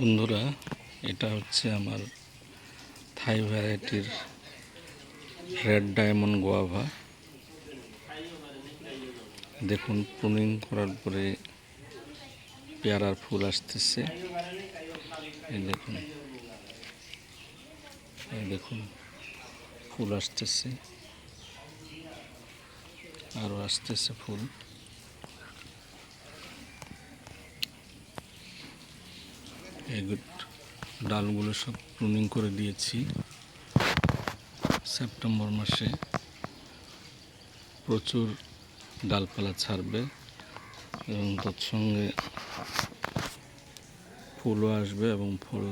বন্ধুরা, এটা হচ্ছে আমার থাই ভ্যারাইটির রেড ডায়মন্ড গোয়াভা। দেখুন, প্রুনিং করার পরে পেয়ারার ফুল আসতেছে। এই দেখুন ফুল আসতেছে, আরও আসতেছে ফুল। এই ডালগুলো সব প্রুনিং করে দিয়েছি। সেপ্টেম্বর মাসে প্রচুর ডালপালা ছাড়বে এবং তৎসঙ্গে ফুলও আসবে এবং ফুল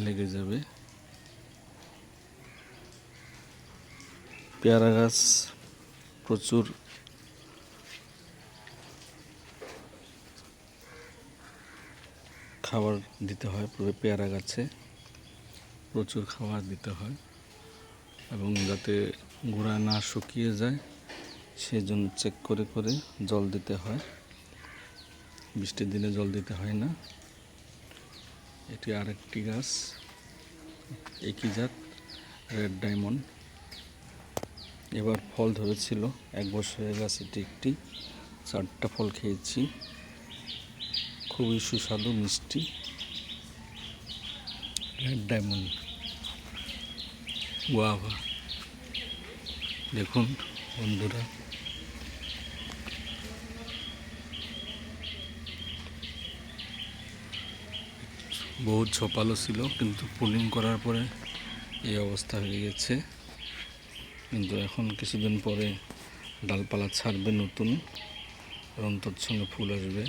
লেগে যাবে। পেয়ারা গাছ প্রচুর খাবার দিতে হয়, পুরো পেয়ারা গাছে প্রচুর খাবার দিতে হয় এবং যাতে গোড়া না শুকিয়ে যায় সেজন্য চেক করে করে জল দিতে হয়। বৃষ্টির দিনে জল দিতে হয় না। এটি আরেকটি গাছ, একই জাত রেড ডায়মন্ড। এবার ফল ধরেছিল, 1 বছরের গাছ এটি একটি। 4টা ফল খেয়েছি, খুবই সুস্বাদু মিষ্টি রেড ডায়মন্ড গোয়াভা। দেখুন বন্ধুরা, বহুত ঝোপালো ছিল, কিন্তু পুলিং করার পরে এই অবস্থা হয়ে গেছে। কিন্তু এখন কিছুদিন পরে ডালপালা ছাড়বে নতুন এবং তৎসঙ্গে ফুল আসবে।